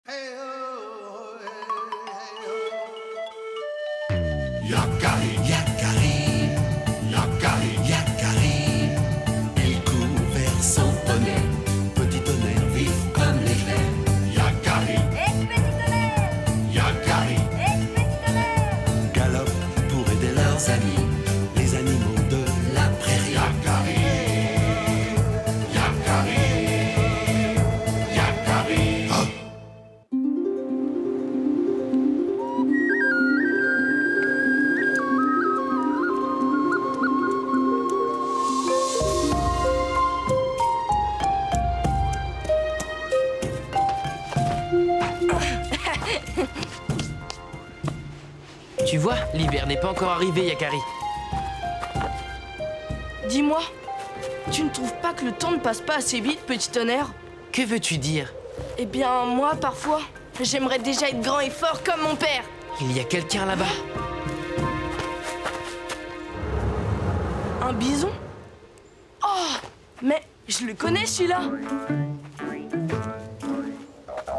Yakari, Yakari, Yakari, Yakari. Il court vers son poney, petit tonnerre vif comme l'éclair. Yakari, Petit tonnerre, Yakari, petit tonnerre. galope pour aider leurs amis, les animaux de la prairie. Yakari, Yakari, Yakari. Oh. Tu vois, l'hiver n'est pas encore arrivé, Yakari. Dis-moi, tu ne trouves pas que le temps ne passe pas assez vite, petit tonnerre? Que veux-tu dire? Eh bien, moi, parfois, j'aimerais déjà être grand et fort comme mon père. Il y a quelqu'un là-bas. Un bison? Oh, mais je le connais, celui-là.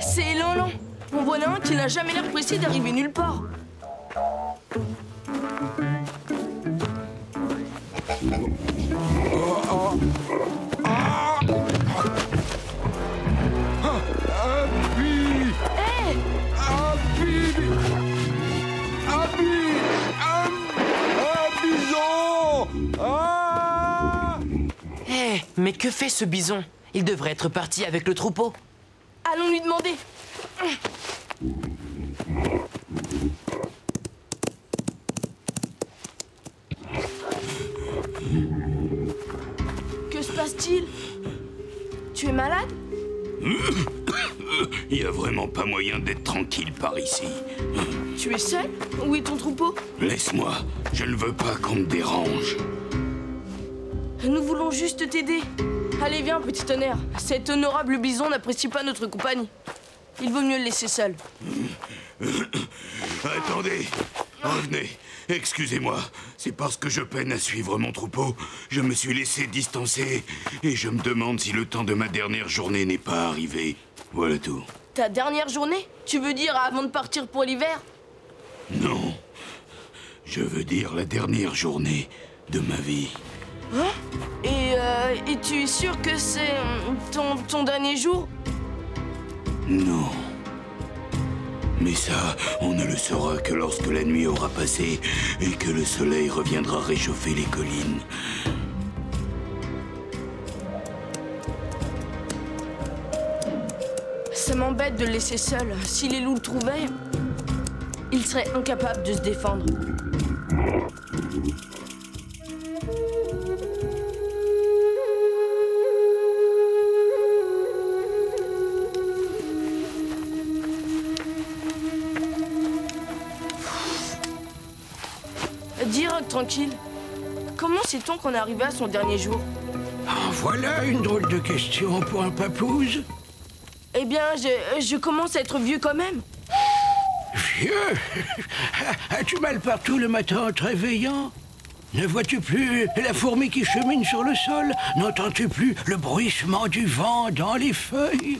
C'est Lolo. On voit un qui n'a jamais l'air pressé d'arriver nulle part. Hé, mais que fait ce bison? Il devrait être parti avec le troupeau. Allons lui demander. Que se passe-t-il? Tu es malade? Il y a vraiment pas moyen d'être tranquille par ici. Tu es seul? Où est ton troupeau? Laisse-moi, je ne veux pas qu'on me dérange. Nous voulons juste t'aider. Allez, viens, petit tonnerre. Cet honorable bison n'apprécie pas notre compagnie. Il vaut mieux le laisser seul. Attendez, revenez. Excusez-moi, c'est parce que je peine à suivre mon troupeau. Je me suis laissé distancer et je me demande si le temps de ma dernière journée n'est pas arrivé. Voilà tout. Ta dernière journée? Tu veux dire avant de partir pour l'hiver? Non, je veux dire la dernière journée de ma vie. Hein? Et tu es sûr que c'est ton dernier jour? Non. Mais ça, on ne le saura que lorsque la nuit aura passé et que le soleil reviendra réchauffer les collines. Ça m'embête de le laisser seul. Si les loups le trouvaient, il serait incapable de se défendre. Direct, tranquille. Comment sait-on qu'on est arrivé à son dernier jour? Ah, voilà une drôle de question pour un papouze. Eh bien, je commence à être vieux quand même. Vieux? As-tu mal partout le matin en te réveillant? Ne vois-tu plus la fourmi qui chemine sur le sol? N'entends-tu plus le bruissement du vent dans les feuilles?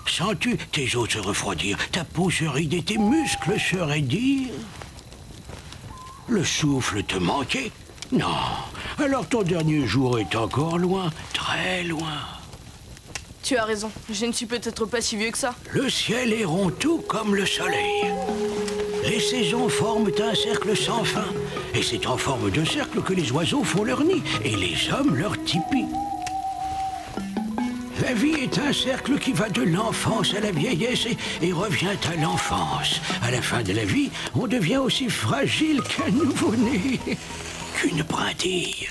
Sens-tu tes os se refroidir, ta peau se rider, tes muscles se raidir? Le souffle te manquait? Non. Alors ton dernier jour est encore loin, très loin. Tu as raison, je ne suis peut-être pas si vieux que ça. Le ciel est rond tout comme le soleil. Les saisons forment un cercle sans fin. Et c'est en forme de cercle que les oiseaux font leur nid et les hommes leur tipi. La vie est un cercle qui va de l'enfance à la vieillesse et revient à l'enfance. À la fin de la vie, on devient aussi fragile qu'un nouveau-né, qu'une brindille.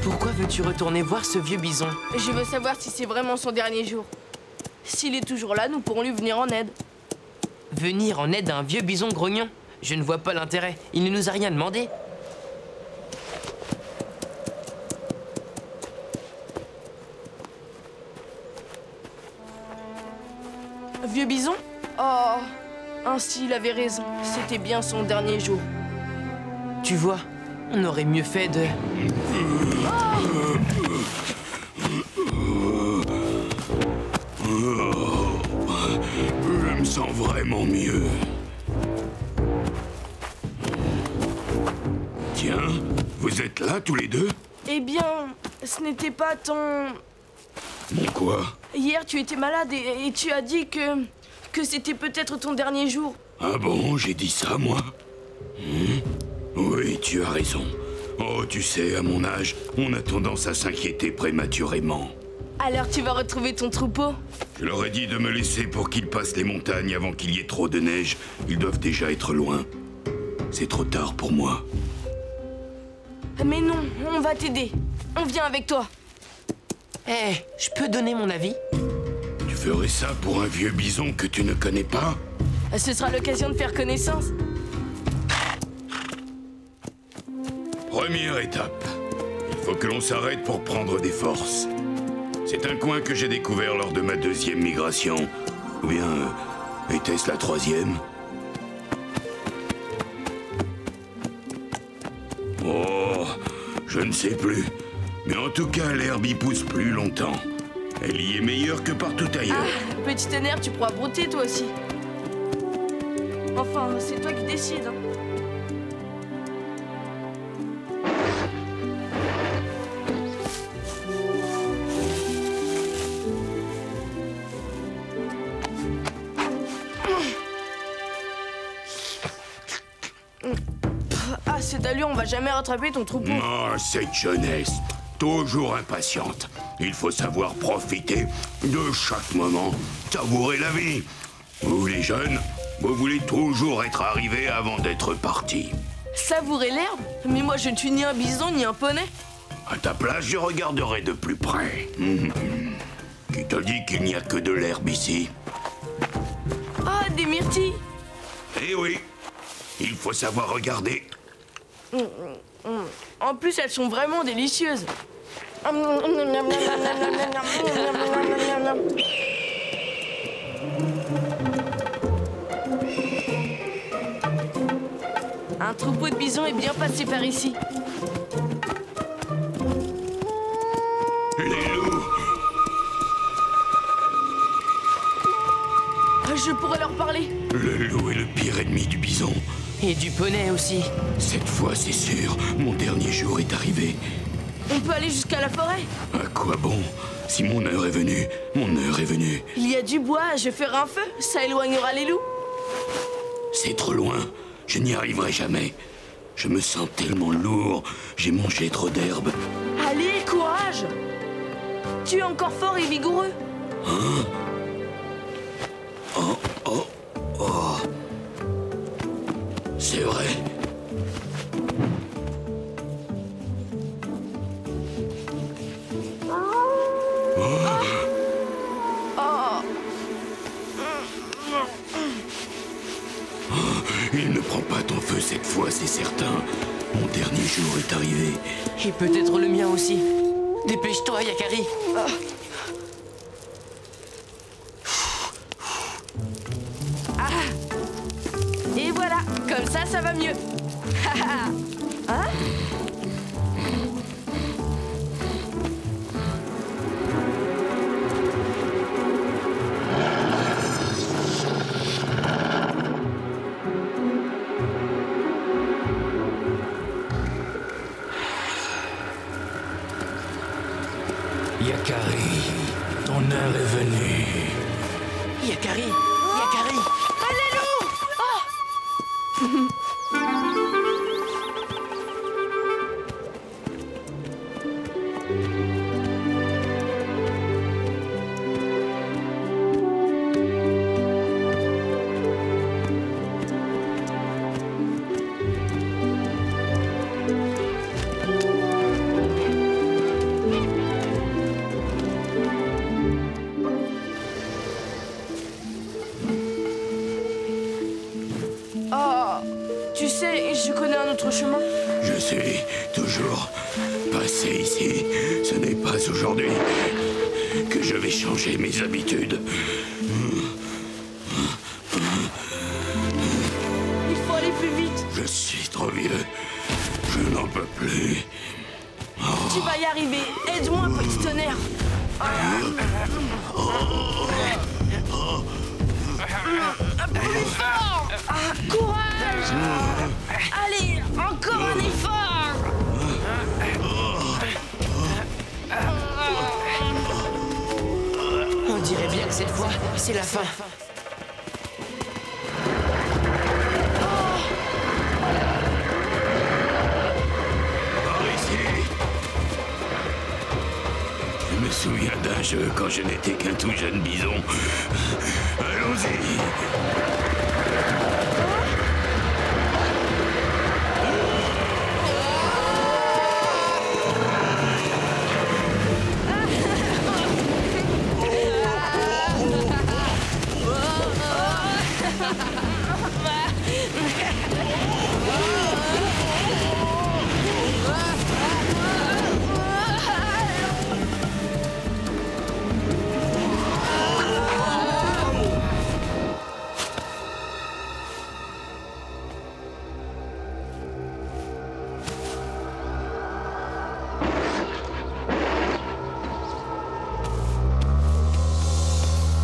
Pourquoi veux-tu retourner voir ce vieux bison? Je veux savoir si c'est vraiment son dernier jour. S'il est toujours là, nous pourrons lui venir en aide. Venir en aide à un vieux bison grognon? Je ne vois pas l'intérêt. Il ne nous a rien demandé. Oh, ainsi il avait raison. C'était bien son dernier jour. Tu vois, on aurait mieux fait de... Je me sens vraiment mieux. Tiens, vous êtes là tous les deux? Eh bien, ce n'était pas ton... Mon quoi? Hier, tu étais malade et tu as dit que c'était peut-être ton dernier jour. Ah bon, j'ai dit ça, moi? Oui, tu as raison. Oh, tu sais, à mon âge, on a tendance à s'inquiéter prématurément. Alors tu vas retrouver ton troupeau? Je leur ai dit de me laisser pour qu'ils passent les montagnes avant qu'il y ait trop de neige. Ils doivent déjà être loin. C'est trop tard pour moi. Mais non, on va t'aider. On vient avec toi. Eh, je peux donner mon avis? Tu ferais ça pour un vieux bison que tu ne connais pas? Ce sera l'occasion de faire connaissance. Première étape. Il faut que l'on s'arrête pour prendre des forces. C'est un coin que j'ai découvert lors de ma 2e migration. Ou bien, était-ce la 3e? Oh, je ne sais plus. Mais en tout cas, l'herbe y pousse plus longtemps. Elle y est meilleure que partout ailleurs. Ah, petit tonnerre, tu pourras brouter toi aussi. Enfin, c'est toi qui décides. Hein. Ah, cette allure, on va jamais rattraper ton troupeau. Oh, cette jeunesse, toujours impatiente. Il faut savoir profiter de chaque moment, savourer la vie. Vous, les jeunes, vous voulez toujours être arrivés avant d'être partis. Savourer l'herbe? Mais moi, je ne suis ni un bison ni un poney. À ta place, je regarderai de plus près. Qui te dit qu'il n'y a que de l'herbe ici? Ah, des myrtilles. Eh oui, il faut savoir regarder. En plus, elles sont vraiment délicieuses. Un troupeau de bisons est bien passé par ici. Les loups. Je pourrais leur parler. Le loup est le pire ennemi du bison. Et du poney aussi. Cette fois, c'est sûr, mon dernier jour est arrivé. On peut aller jusqu'à la forêt. À quoi bon? Si mon heure est venue, mon heure est venue. Il y a du bois, je ferai un feu. Ça éloignera les loups. C'est trop loin. Je n'y arriverai jamais. Je me sens tellement lourd. J'ai mangé trop d'herbe. Allez, courage. Tu es encore fort et vigoureux. C'est vrai. Il ne prend pas ton feu cette fois, c'est certain. Mon dernier jour est arrivé. Et peut-être le mien aussi. Dépêche-toi, Yakari. Et voilà, comme ça va mieux. Hein? Yakari, ton heure est venue. Yakari, Yakari. Oh, tu sais, je connais un autre chemin. Je suis toujours passé ici. Ce n'est pas aujourd'hui que je vais changer mes habitudes. vieux. Je n'en peux plus. Tu vas y arriver. Aide-moi, petit tonnerre. Un peu plus fort. Courage. Allez, encore un effort. On dirait bien que cette fois, c'est la fin. Par ici. Je me souviens d'un jeu quand je n'étais qu'un tout jeune bison. Allons-y.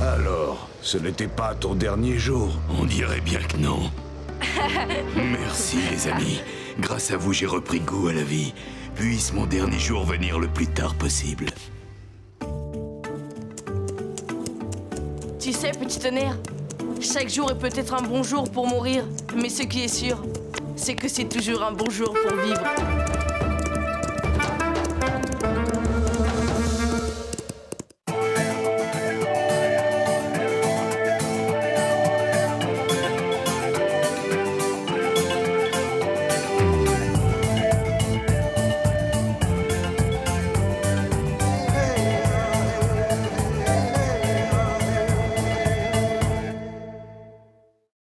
Alors, ce n'était pas ton dernier jour. On dirait bien que non. Merci les amis. Grâce à vous, j'ai repris goût à la vie. Puisse mon dernier jour venir le plus tard possible. Tu sais, petit tonnerre, chaque jour est peut-être un bon jour pour mourir, mais ce qui est sûr, c'est que c'est toujours un bon jour pour vivre.